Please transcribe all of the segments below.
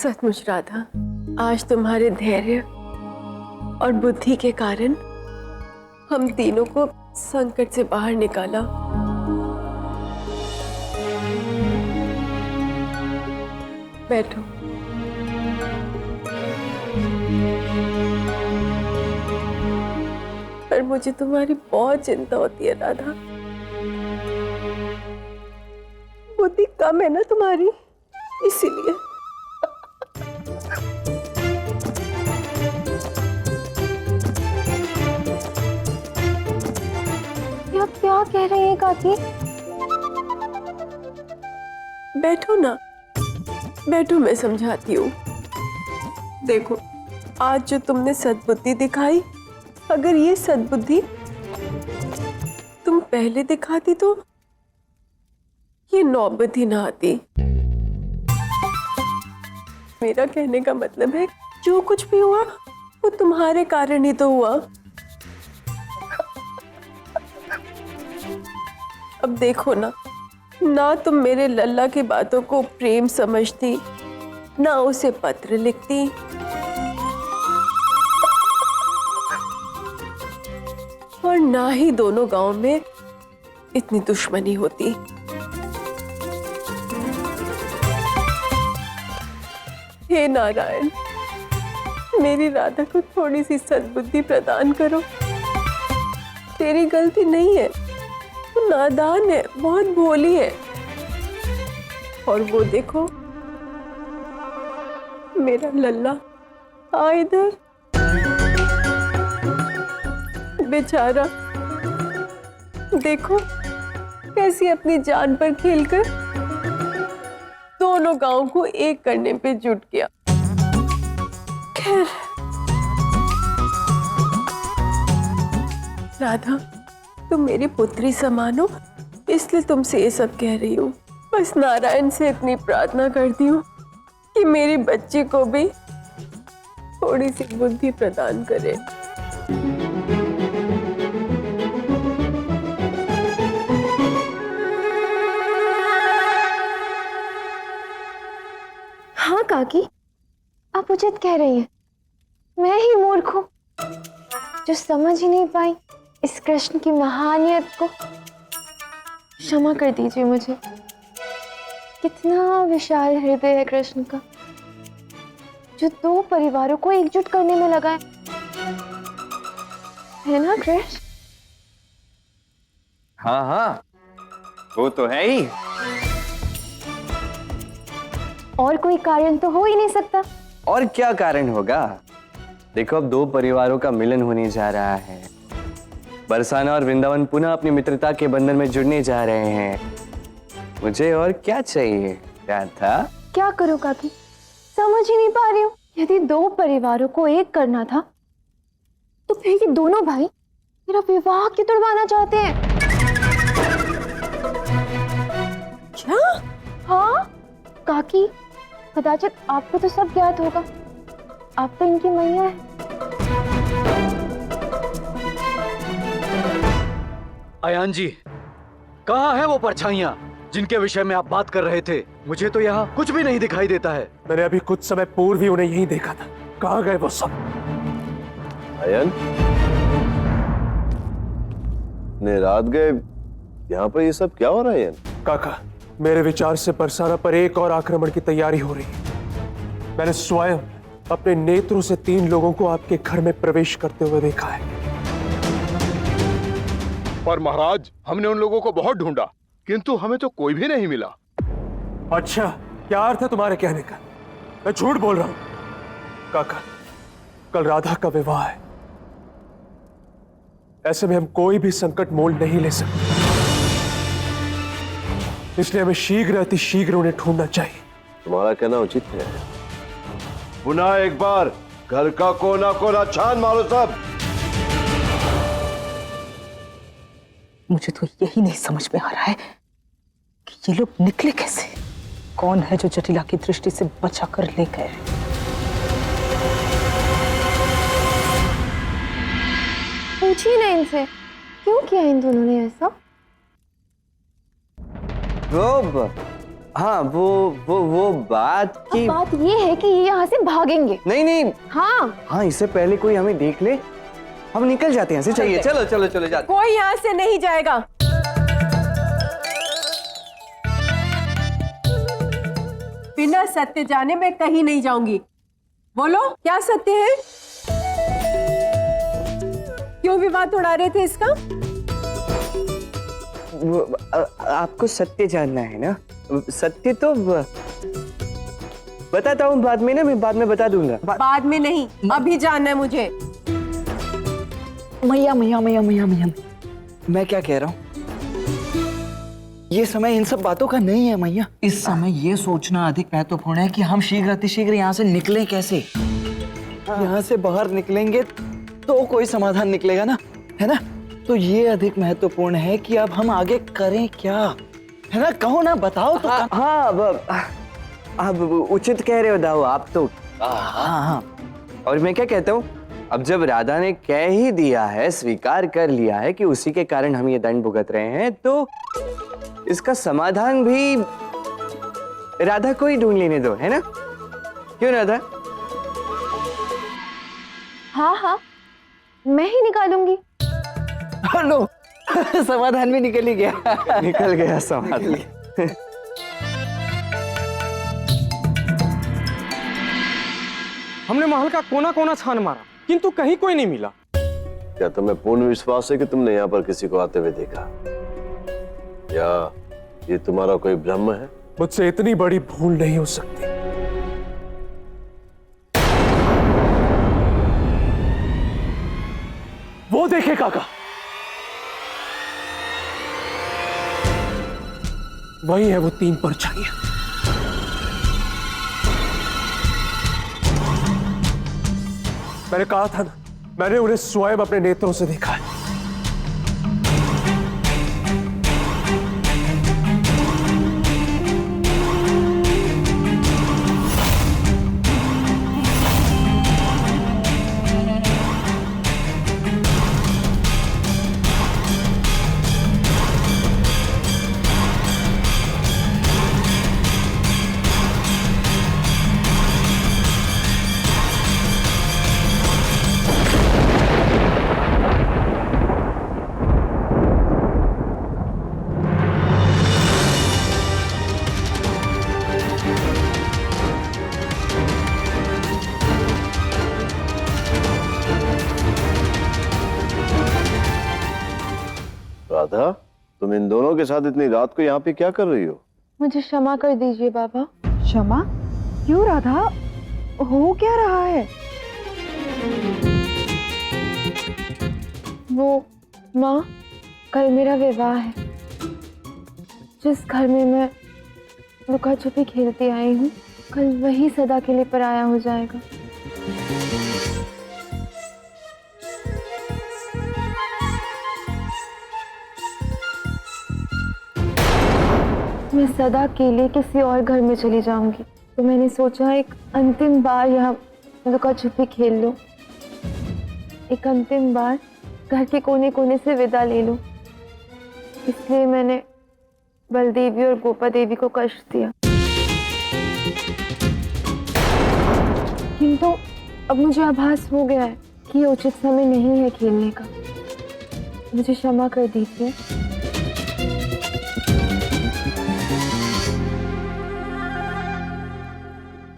सचमुच राधा, आज तुम्हारे धैर्य और बुद्धि के कारण हम तीनों को संकट से बाहर निकाला। बैठो। पर मुझे तुम्हारी बहुत चिंता होती है राधा। बुद्धि कम है ना तुम्हारी, इसीलिए। आप क्या कह रही हैं काकी? बैठो ना, बैठो, मैं समझाती हूँ। देखो, आज जो तुमने सद्बुद्धि दिखाई, अगर ये सद्बुद्धि तुम पहले दिखाती तो ये नौबत ही ना आती। मेरा कहने का मतलब है, जो कुछ भी हुआ वो तुम्हारे कारण ही तो हुआ। अब देखो ना, ना तुम मेरे लल्ला की बातों को प्रेम समझती, ना उसे पत्र लिखती, और ना ही दोनों गांव में इतनी दुश्मनी होती। हे नारायण, मेरी राधा को थोड़ी सी सद्बुद्धि प्रदान करो। तेरी गलती नहीं है, वो नादान है, बहुत भोली है। और वो देखो, मेरा लल्ला, आ इधर। बेचारा, देखो कैसी अपनी जान पर खेलकर दोनों गांव को एक करने पे जुट गया। खैर राधा, तुम मेरी पुत्री समान हो, इसलिए तुमसे ये सब कह रही हूँ। बस नारायण से इतनी प्रार्थना करती हूँ कि मेरी बच्ची को भी थोड़ी सी बुद्धि प्रदान करे। हाँ काकी, आप उचित कह रही हैं। मैं ही मूर्ख हूँ जो समझ ही नहीं पाई इस कृष्ण की महानियत को। क्षमा कर दीजिए मुझे। कितना विशाल हृदय है कृष्ण का, जो दो परिवारों को एकजुट करने में लगा है ना कृष्ण? हाँ हाँ, वो तो है ही। और कोई कारण तो हो ही नहीं सकता। और क्या कारण होगा? देखो, अब दो परिवारों का मिलन होने जा रहा है। बरसाना और वृंदावन पुनः अपनी मित्रता के बंधन में जुड़ने जा रहे हैं। मुझे और क्या चाहिए राधा? क्या करूं काकी, समझ ही नहीं पा रही हूँ। यदि दो परिवारों को एक करना था तो फिर ये दोनों भाई मेरा विवाह क्यों तुड़वाना चाहते हैं? क्या? हाँ काकी, कदाचित आपको तो सब ज्ञात होगा। आप तो इनकी मैया है। अयान जी, कहाँ है वो परछाइयाँ जिनके विषय में आप बात कर रहे थे? मुझे तो यहाँ कुछ भी नहीं दिखाई देता है। मैंने अभी कुछ समय पूर्व ही उन्हें यहीं देखा था। कहाँ गए वो सब? अयन, ने रात गए, यहाँ पर ये सब क्या हो रहा है अयन? काका, मेरे विचार से बरसाना पर एक और आक्रमण की तैयारी हो रही है। मैंने स्वयं अपने नेत्रों से 3 लोगों को आपके घर में प्रवेश करते हुए देखा है। पर महाराज, हमने उन लोगों को बहुत ढूंढा, किंतु हमें तो कोई भी नहीं मिला। अच्छा, क्या अर्थ है तुम्हारे कहने का? मैं झूठ बोल रहा हूं? काका, कल राधा का विवाह है। ऐसे में हम कोई भी संकट मोल नहीं ले सकते, इसलिए हमें शीघ्र अति शीघ्र उन्हें ढूंढना चाहिए। तुम्हारा कहना उचित है। पुनः एक बार घर का कोना कोना छान मारो सब। मुझे तो यही नहीं समझ में आ रहा है कि ये लोग निकले कैसे। कौन है जो जटिला की दृष्टि से बचा कर ले गए? पूछिए ना इनसे, क्यों किया इन दोनों ने ऐसा? खूब हाँ वो बात की बात ये है कि ये यहाँ से भागेंगे। नहीं नहीं हाँ, हाँ, इससे पहले कोई हमें देख ले हम निकल जाते हैं। चाहिए चलो चलो चलो जाते। कोई यहाँ से नहीं जाएगा। बिना सत्य जाने मैं कहीं नहीं जाऊंगी। बोलो क्या सत्य है? क्यों विवाद उड़ा रहे थे इसका? आपको सत्य जानना है ना? सत्य तो बताता हूँ बाद में ना, मैं बाद में बता दूंगा। बाद में नहीं, अभी जानना है मुझे। मैया मैया मैया मैया मैया, मैं क्या कह रहा हूँ, ये समय इन सब बातों का नहीं है मैया। इस समय ये सोचना अधिक महत्वपूर्ण है कि हम शीघ्र अतिशीघ्र यहाँ से निकलें कैसे। यहाँ से बाहर निकलेंगे तो कोई समाधान निकलेगा ना, है ना? तो ये अधिक महत्वपूर्ण है कि अब हम आगे करें क्या, है ना? कहो ना, बताओ तो। हाँ अब उचित कह रहे हो दाऊ आप तो। हाँ। और मैं क्या कहता हूँ, अब जब राधा ने कह ही दिया है, स्वीकार कर लिया है कि उसी के कारण हम ये दंड भुगत रहे हैं, तो इसका समाधान भी राधा को ही ढूंढ लेने दो, है ना? क्यों राधा? हाँ, मैं ही निकालूंगी। लो समाधान भी निकल ही गया। निकल गया समाधान। हमने महल का कोना कोना छान मारा किंतु कहीं कोई नहीं मिला। क्या तुम्हें पूर्ण विश्वास है कि तुमने यहाँ पर किसी को आते हुए देखा, या ये तुम्हारा कोई भ्रम है? मुझसे इतनी बड़ी भूल नहीं हो सकती। वो देखे काका, वही है वो 3 परछाइयां। मैंने कहा था ना, मैंने उन्हें स्वयं अपने नेत्रों से देखा है। राधा, तुम इन दोनों के साथ इतनी रात को यहाँ पे क्या कर रही हो? मुझे क्षमा कर दीजिए बाबा। क्षमा? क्यों राधा, हो क्या रहा है? वो माँ, कल मेरा विवाह है। जिस घर में मैं लुका छुपी खेलती आई हूँ, कल वही सदा के लिए पराया हो जाएगा। मैं सदा के लिए किसी और घर में चली जाऊंगी, तो मैंने सोचा एक अंतिम बार यहाँ लुका छुपी खेल लो, एक अंतिम बार घर के कोने कोने से विदा ले लूं। इसलिए मैंने बलदेवी और गोपा देवी को कष्ट दिया, किंतु अब मुझे आभास हो गया है कि ये उचित समय नहीं है खेलने का। मुझे क्षमा कर दीजिए।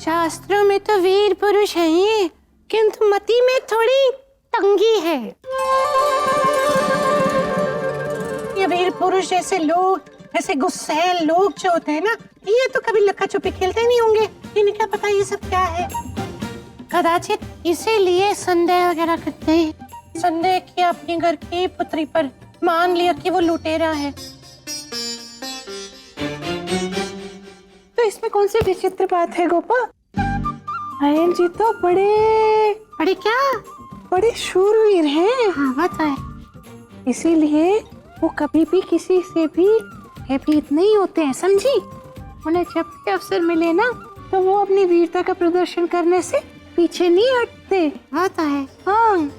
शास्त्रों में तो वीर पुरुष है ये, किंतु मति में थोड़ी तंगी है। ये वीर पुरुष ऐसे लोग, ऐसे गुस्सैल लोग जो होते हैं ना, ये तो कभी लक्का छुपी खेलते नहीं होंगे। इन्हें क्या पता ये सब क्या है। कदाचित इसीलिए संदेह वगैरह करते हैं। संदेह किया अपने घर की पुत्री पर, मान लिया कि वो लुटेरा है। तो इसमें कौन सी विचित्र बात है गोपा? आयन जी तो बड़े क्या शूरवीर हैं। हाँ बात है, इसीलिए वो कभी भी किसी से भी भयभीत नहीं होते हैं, समझी? उन्हें जब भी अवसर मिले ना, तो वो अपनी वीरता का प्रदर्शन करने से पीछे नहीं हटते। बात है। हाँ,